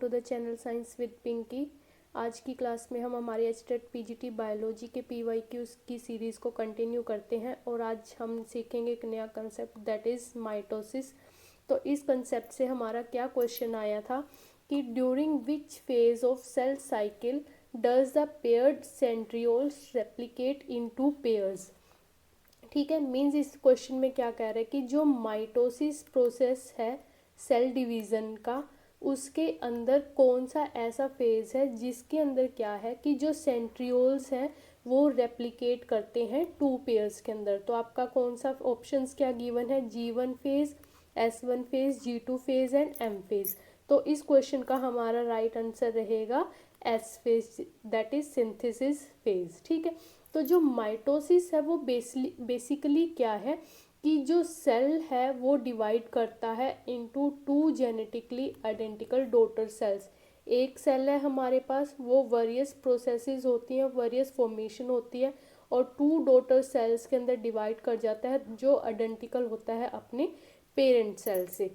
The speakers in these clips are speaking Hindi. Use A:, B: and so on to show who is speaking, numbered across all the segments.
A: To the channel science with Pinky. आज की क्लास में हम हमारी एचटेट पीजीटी बायोलॉजी के पीवाईक्यूज की सीरीज़ को कंटिन्यू करते हैं और आज हम सीखेंगे एक नया कंसेप्ट दैट इज़ माइटोसिस। तो इस कंसेप्ट से हमारा क्या क्वेश्चन आया था कि during which phase of cell cycle does the paired centrioles replicate into pairs. ठीक है, मीन्स इस क्वेश्चन में क्या कह रहे हैं कि जो माइटोसिस प्रोसेस है सेल डिवीज़न का, उसके अंदर कौन सा ऐसा फेज है जिसके अंदर क्या है कि जो सेंट्रियोल्स हैं वो रेप्लिकेट करते हैं टू पेयर्स के अंदर। तो आपका कौन सा ऑप्शंस क्या गिवन है, G1 phase, S1 phase, G2 phase and M phase. तो इस क्वेश्चन का हमारा राइट आंसर रहेगा S phase, that is synthesis phase. ठीक है, तो जो माइटोसिस है वो बेसिकली क्या है कि जो सेल है वो डिवाइड करता है into two genetically identical daughter cells. एक सेल है हमारे पास, वो वेरियस प्रोसेसेस होती हैं, वेरियस फॉर्मेशन होती है और टू डॉटर सेल्स के अंदर डिवाइड कर जाता है जो आइडेंटिकल होता है अपने पेरेंट सेल से।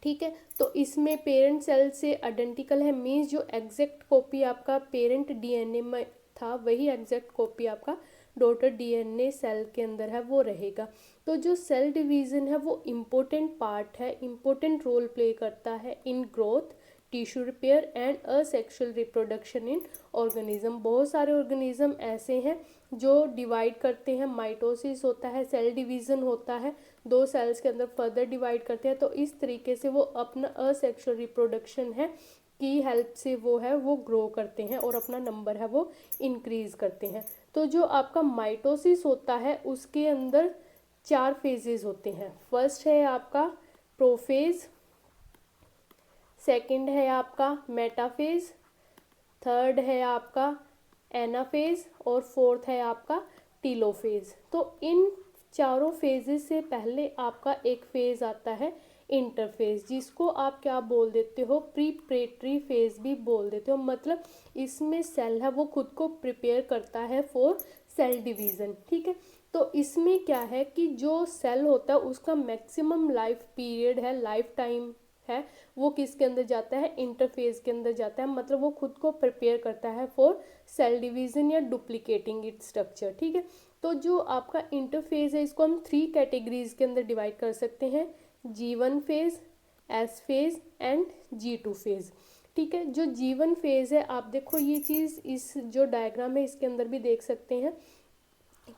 A: ठीक है, तो इसमें पेरेंट सेल से आइडेंटिकल है मीन्स जो एग्जैक्ट कॉपी आपका पेरेंट डीएनए में था वही एग्जैक्ट कॉपी आपका डॉटर डीएनए सेल के अंदर है वो रहेगा। तो जो सेल डिवीज़न है वो इम्पोर्टेंट पार्ट है, इम्पोर्टेंट रोल प्ले करता है in growth, tissue repair and asexual reproduction in organism. बहुत सारे ऑर्गेनिज्म ऐसे हैं जो डिवाइड करते हैं, माइटोसिस होता है, सेल डिवीज़न होता है, दो सेल्स के अंदर फर्दर डिवाइड करते हैं। तो इस तरीके से वो अपना असेक्सुअल रिप्रोडक्शन है की हेल्प से वो है वो ग्रो करते हैं और अपना नंबर है वो इंक्रीज करते हैं। तो जो आपका माइटोसिस होता है उसके अंदर चार फेजेस होते हैं। फर्स्ट है आपका प्रोफेज, सेकंड है आपका मेटाफेज, थर्ड है आपका एनाफेज और फोर्थ है आपका टीलोफेज। तो इन चारों फेजेस से पहले आपका एक फेज आता है इंटरफेज, जिसको आप क्या बोल देते हो, प्रीपरेटरी फेज भी बोल देते हो। मतलब इसमें सेल है वो खुद को प्रिपेयर करता है फॉर सेल डिवीज़न। ठीक है, तो इसमें क्या है कि जो सेल होता है उसका मैक्सिमम लाइफ पीरियड है, लाइफ टाइम है, वो किसके अंदर जाता है, इंटरफेज के अंदर जाता है। मतलब वो खुद को प्रिपेयर करता है फॉर सेल डिवीजन या डुप्लीकेटिंग इट स्ट्रक्चर। ठीक है, तो जो आपका इंटरफेज है इसको हम थ्री कैटेगरीज के अंदर डिवाइड कर सकते हैं, G1 phase, S phase and G2 phase. ठीक है, जो G1 फेज है आप देखो ये चीज़ इस जो डायग्राम है इसके अंदर भी देख सकते हैं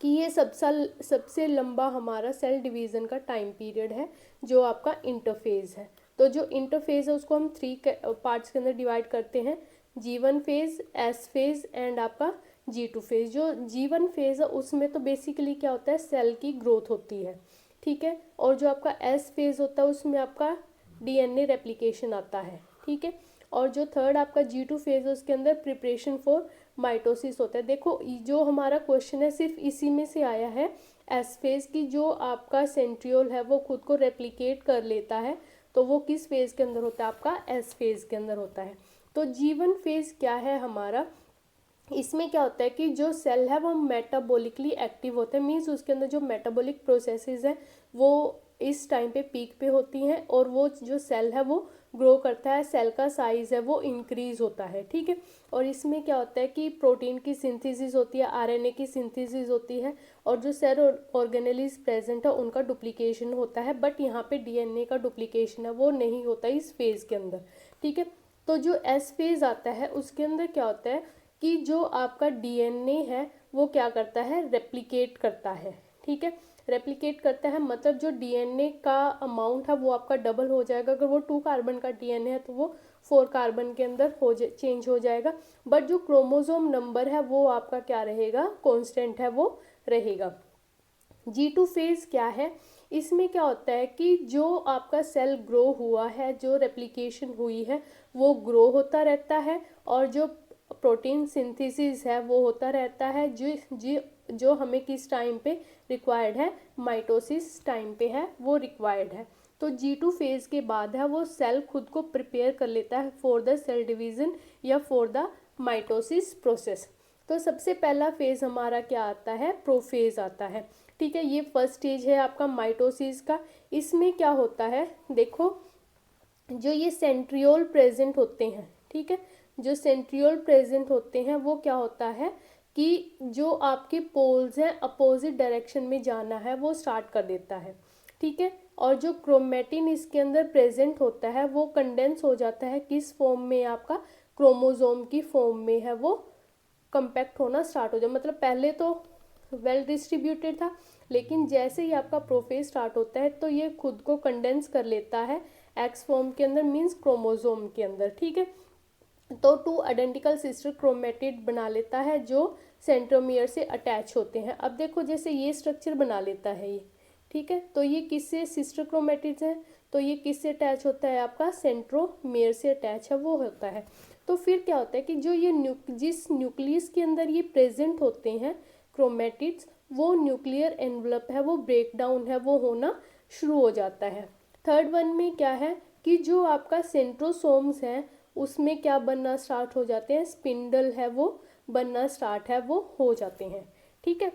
A: कि ये सबसे लंबा हमारा सेल डिवीज़न का टाइम पीरियड है जो आपका इंटरफेज है। तो जो इंटरफेज है उसको हम थ्री पार्ट्स के अंदर डिवाइड करते हैं, G1 phase, S phase and आपका G2 फेज। जो G1 फेज है उसमें तो बेसिकली क्या होता है, सेल की ग्रोथ होती है। ठीक है, और जो आपका S फेज होता है उसमें आपका डीएनए रेप्लिकेशन आता है। ठीक है, और जो थर्ड आपका G2 फेज है उसके अंदर प्रिपरेशन फॉर माइटोसिस होता है। देखो जो हमारा क्वेश्चन है सिर्फ इसी में से आया है, एस फेज की जो आपका सेंट्रियोल है वो खुद को रेप्लिकेट कर लेता है, तो वो किस फेज के अंदर होता है, आपका एस फेज के अंदर होता है। तो G1 फेज क्या है हमारा, इसमें क्या होता है कि जो सेल है वो मेटाबॉलिकली एक्टिव होते हैं, मीन्स उसके अंदर जो मेटाबॉलिक प्रोसेसेस हैं वो इस टाइम पे पीक पे होती हैं और वो जो सेल है वो ग्रो करता है, सेल का साइज है वो इंक्रीज होता है। ठीक है, और इसमें क्या होता है कि प्रोटीन की सिंथेसिस होती है, आरएनए की सिंथेसिस होती है और जो सेल ऑर्गेनेलिज प्रेजेंट है उनका डुप्लीकेशन होता है। बट यहाँ पे डीएनए का डुप्लीकेशन है वो नहीं होता इस फेज के अंदर। ठीक है, तो जो एस फेज आता है उसके अंदर क्या होता है कि जो आपका डीएनए है वो क्या करता है, रेप्लिकेट करता है। ठीक है, रेप्लिकेट करता है मतलब जो डीएनए का अमाउंट है वो आपका डबल हो जाएगा। अगर वो 2 कार्बन का डीएनए है तो वो 4 कार्बन के अंदर चेंज हो जाएगा। बट जो क्रोमोसोम नंबर है वो आपका क्या रहेगा, कांस्टेंट है वो रहेगा। G2 फेज क्या है, इसमें क्या होता है कि जो आपका सेल ग्रो हुआ है, जो रेप्लिकेशन हुई है वो ग्रो होता रहता है और जो प्रोटीन सिंथेसिस है वो होता रहता है, जो हमें किस टाइम पे रिक्वायर्ड है, माइटोसिस टाइम पे है वो रिक्वायर्ड है। तो G2 फेज के बाद है वो सेल खुद को प्रिपेयर कर लेता है फॉर द सेल डिवीजन या फॉर द माइटोसिस प्रोसेस। तो सबसे पहला फेज हमारा क्या आता है, प्रोफेज आता है। ठीक है, ये फर्स्ट स्टेज है आपका माइटोसिस का। इसमें क्या होता है देखो, जो ये सेंट्रियोल प्रेजेंट होते हैं, ठीक है, जो सेंट्रियोल प्रेजेंट होते हैं वो क्या होता है कि जो आपके पोल्स हैं अपोजिट डायरेक्शन में जाना है वो स्टार्ट कर देता है, ठीक है। और जो क्रोमेटिन इसके अंदर प्रेजेंट होता है वो कंडेंस हो जाता है किस फॉर्म में, आपका क्रोमोजोम की फॉर्म में है वो कंपैक्ट होना स्टार्ट हो जाए। मतलब पहले तो वेल डिस्ट्रीब्यूटेड था, लेकिन जैसे ही आपका प्रोफेज स्टार्ट होता है तो ये खुद को कंडेंस कर लेता है एक्स फॉर्म के अंदर, मीन्स क्रोमोजोम के अंदर, ठीक है। तो टू आइडेंटिकल सिस्टर क्रोमेटिड बना लेता है जो सेंट्रोमियर से अटैच होते हैं। अब देखो जैसे ये स्ट्रक्चर बना लेता है ये, ठीक है, तो ये किससे सिस्टर क्रोमेटिड्स हैं, तो ये किससे अटैच होता है, आपका सेंट्रोमियर से अटैच है वो होता है। तो फिर क्या होता है कि जो ये जिस न्यूक्लियस के अंदर ये प्रेजेंट होते हैं क्रोमेटिड्स, वो न्यूक्लियर एनवलप है वो ब्रेक डाउन है वो होना शुरू हो जाता है। थर्ड वन में क्या है कि जो आपका सेंट्रोसोम्स है उसमें क्या बनना स्टार्ट हो जाते हैं, स्पिंडल है वो बनना स्टार्ट है वो हो जाते हैं, ठीक है।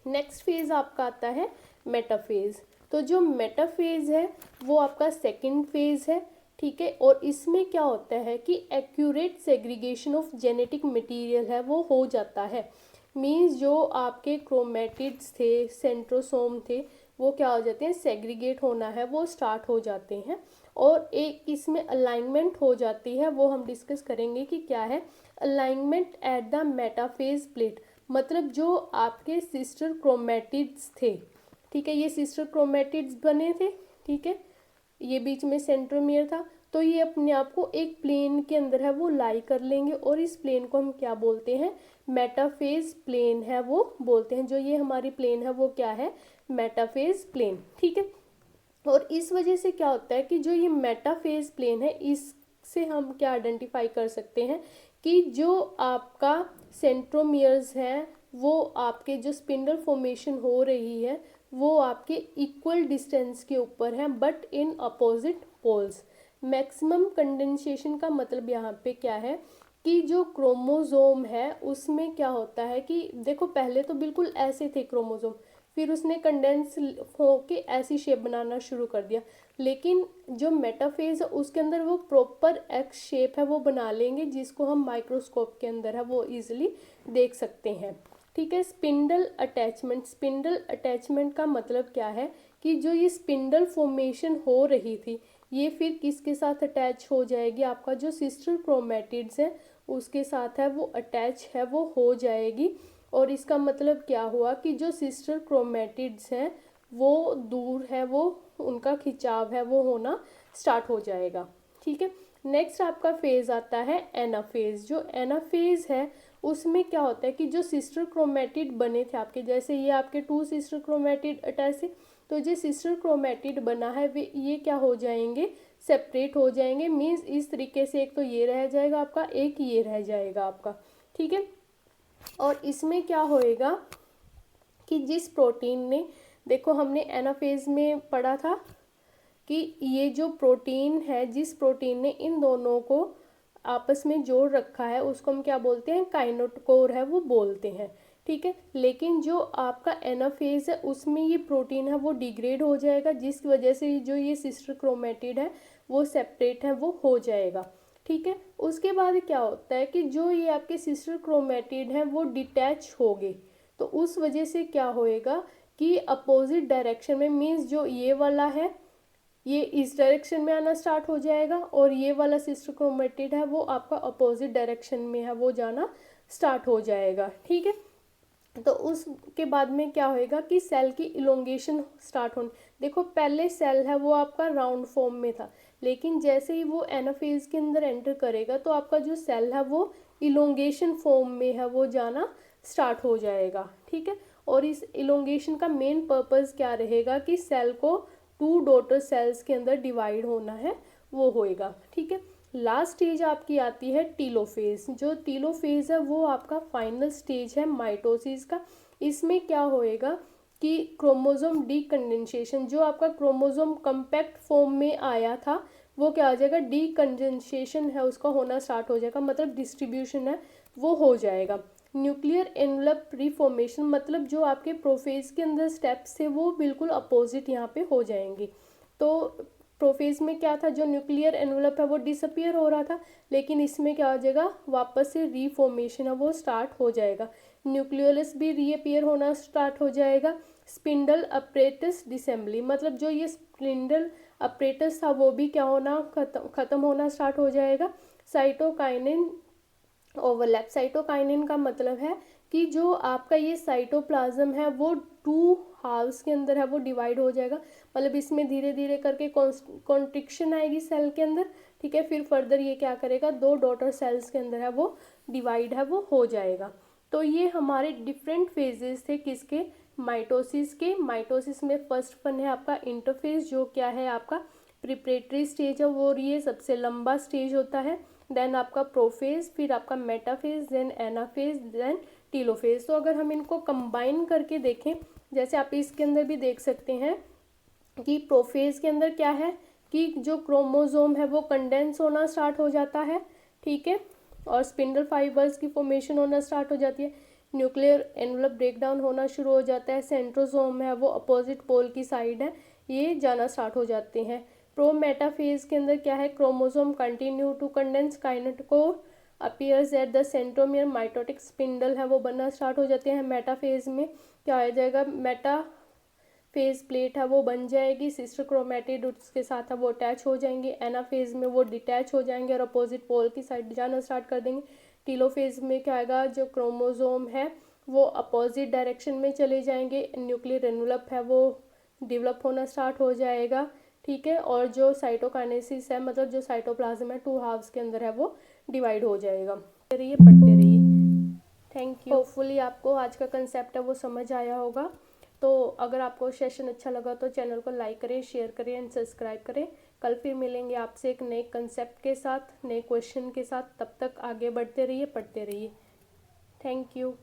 A: नेक्स्ट फेज आपका आता है मेटाफेज। तो जो मेटाफेज है वो आपका सेकंड फेज है, ठीक है। और इसमें क्या होता है कि accurate segregation of genetic material है वो हो जाता है। मीन्स जो आपके क्रोमेटिड्स थे, सेंट्रोसोम थे, वो क्या हो जाते हैं, सेग्रीगेट होना है वो स्टार्ट हो जाते हैं। और एक इसमें अलाइनमेंट हो जाती है, वो हम डिस्कस करेंगे कि क्या है alignment at the metaphase plate. मतलब जो आपके सिस्टर क्रोमेटिड्स थे, ठीक है, ये सिस्टर क्रोमेटिड्स बने थे, ठीक है, ये बीच में सेंट्रोमियर था, तो ये अपने आप को एक प्लेन के अंदर है वो लाई कर लेंगे और इस प्लेन को हम क्या बोलते हैं, मेटाफेज प्लेन है वो बोलते हैं। जो ये हमारी प्लेन है वो क्या है, मेटाफेज प्लेन, ठीक है। और इस वजह से क्या होता है कि जो ये मेटाफेज प्लेन है इससे हम क्या आइडेंटिफाई कर सकते हैं कि जो आपका सेंट्रोमियर्स है वो आपके जो स्पिंडल फॉर्मेशन हो रही है वो आपके इक्वल डिस्टेंस के ऊपर है but in opposite poles. Maximum condensation का मतलब यहाँ पे क्या है कि जो क्रोमोजोम है उसमें क्या होता है कि देखो पहले तो बिल्कुल ऐसे थे क्रोमोजोम, फिर उसने कंडेंस होके ऐसी शेप बनाना शुरू कर दिया, लेकिन जो मेटाफेज है उसके अंदर वो प्रॉपर एक्स शेप है वो बना लेंगे जिसको हम माइक्रोस्कोप के अंदर है वो इजीली देख सकते हैं, ठीक है। स्पिंडल अटैचमेंट का मतलब क्या है कि जो ये स्पिंडल फॉर्मेशन हो रही थी ये फिर किसके साथ अटैच हो जाएगी, आपका जो सिस्टर क्रोमेटिड्स है उसके साथ है वो अटैच है वो हो जाएगी। और इसका मतलब क्या हुआ कि जो सिस्टर क्रोमेटिड्स हैं वो दूर है वो उनका खिंचाव है वो होना स्टार्ट हो जाएगा, ठीक है। नेक्स्ट आपका फेज आता है एनाफेज। जो एनाफेज है उसमें क्या होता है कि जो सिस्टर क्रोमेटिड बने थे आपके, जैसे ये आपके टू सिस्टर क्रोमेटिड अटैच है, तो जो सिस्टर क्रोमेटिड बना है वे ये क्या हो जाएंगे, सेपरेट हो जाएंगे। मीन्स इस तरीके से एक तो ये रह जाएगा आपका, एक ये रह जाएगा आपका, ठीक है। और इसमें क्या होएगा कि जिस प्रोटीन ने, देखो हमने एनाफेज में पढ़ा था कि ये जो प्रोटीन है जिस प्रोटीन ने इन दोनों को आपस में जोड़ रखा है उसको हम क्या बोलते हैं, काइनेटोकोर है वो बोलते हैं, ठीक है। लेकिन जो आपका एनाफेज है उसमें ये प्रोटीन है वो डिग्रेड हो जाएगा जिस वजह से जो ये सिस्टर क्रोमेटिड है वो सेपरेट है वो हो जाएगा, ठीक है। उसके बाद क्या होता है कि जो ये आपके सिस्टर क्रोमेटिड हैं वो डिटैच हो गए, तो उस वजह से क्या होएगा कि अपोजिट डायरेक्शन में, मीन्स जो ये वाला है ये इस डायरेक्शन में आना स्टार्ट हो जाएगा और ये वाला सिस्टर क्रोमेटिड है वो आपका अपोजिट डायरेक्शन में है वो जाना स्टार्ट हो जाएगा, ठीक है। तो उसके बाद में क्या होएगा कि सेल की इलोंगेशन स्टार्ट होने, देखो पहले सेल है वो आपका राउंड फॉर्म में था, लेकिन जैसे ही वो एनाफेज के अंदर एंटर करेगा तो आपका जो सेल है वो इलोंगेशन फॉर्म में है वो जाना स्टार्ट हो जाएगा, ठीक है। और इस इलोंगेशन का मेन पर्पस क्या रहेगा कि सेल को टू डॉटर सेल्स के अंदर डिवाइड होना है वो होएगा, ठीक है। लास्ट स्टेज आपकी आती है टीलोफेज। जो टीलोफेज है वो आपका फाइनल स्टेज है माइटोसिस का। इसमें क्या होएगा कि क्रोमोसोम डीकंडेंसेशन, जो आपका क्रोमोसोम कम्पैक्ट फॉर्म में आया था वो क्या हो जाएगा, डीकंडेंसेशन है उसका होना स्टार्ट हो जाएगा, मतलब डिस्ट्रीब्यूशन है वो हो जाएगा। न्यूक्लियर एनवलप रिफॉर्मेशन, मतलब जो आपके प्रोफेज के अंदर स्टेप्स थे वो बिल्कुल अपोजिट यहाँ पे हो जाएंगे। तो प्रोफेज में क्या था, जो न्यूक्लियर एनवलप है वो डिसअपियर हो रहा था, लेकिन इसमें क्या हो जाएगा, वापस से रीफॉर्मेशन है वो स्टार्ट हो जाएगा। न्यूक्लियोलस भी रीअपियर होना स्टार्ट हो जाएगा। स्पिंडल अपरेटस डिसेंबली, मतलब जो ये स्पिंडल अपरेटस था वो भी क्या होना, खत्म होना स्टार्ट हो जाएगा। साइटोकाइनिन ओवरलैप, साइटोकाइनिन का मतलब है कि जो आपका ये साइटोप्लाज्म है वो टू हाल्व्स के अंदर है वो डिवाइड हो जाएगा, मतलब इसमें धीरे धीरे करके कॉन्ट्रिक्शन आएगी सेल के अंदर, ठीक है। फिर फर्दर ये क्या करेगा, दो डॉटर सेल्स के अंदर है वो डिवाइड है वो हो जाएगा। तो ये हमारे डिफरेंट फेजेस थे किसके, माइटोसिस के। माइटोसिस में फर्स्ट वन है आपका इंटरफेज, जो क्या है आपका प्रिपरेटरी स्टेज है, वो ये सबसे लंबा स्टेज होता है। देन आपका प्रोफेज, फिर आपका metaphase, then anaphase, then telophase. तो अगर हम इनको कंबाइन करके देखें, जैसे आप इसके अंदर भी देख सकते हैं कि प्रोफेज के अंदर क्या है कि जो क्रोमोजोम है वो कंडेंस होना स्टार्ट हो जाता है, ठीक है, और स्पिंडल फाइबर्स की फॉर्मेशन होना स्टार्ट हो जाती है। न्यूक्लियर एनवलप ब्रेक डाउन होना शुरू हो जाता है। सेंट्रोजोम है वो अपोजिट पोल की साइड है, ये जाना स्टार्ट हो जाते हैं। प्रो मेटाफेज के अंदर क्या है, chromosome continue to condense, kinetochore appears at the centromere, mitotic spindle है वो बनना स्टार्ट हो जाते हैं। मेटाफेज में क्या आ जाएगा, मेटा फेज प्लेट है वो बन जाएगी, सिस्टर क्रोमेटिड उसके साथ है वो अटैच हो जाएंगे। एनाफेज में वो डिटैच हो जाएंगे और अपोजिट पोल की साइड जाना स्टार्ट कर देंगे। टीलोफेज में क्या आएगा, जो क्रोमोसोम है वो अपोजिट डायरेक्शन में चले जाएंगे, न्यूक्लियर एनवलप है वो डेवलप होना स्टार्ट हो जाएगा, ठीक है। और जो साइटोकाइनेसिस है, मतलब जो साइटोप्लाज्म है टू हाफ्स के अंदर है वो डिवाइड हो जाएगा। पढ़ते रहिए। Thank you. होपफुली आपको आज का कंसेप्ट है वो समझ आया होगा। तो अगर आपको सेशन अच्छा लगा तो चैनल को लाइक करें, शेयर करें एंड सब्सक्राइब करें। कल फिर मिलेंगे आपसे एक नए कंसेप्ट के साथ, नए क्वेश्चन के साथ। तब तक आगे बढ़ते रहिए, पढ़ते रहिए। Thank you.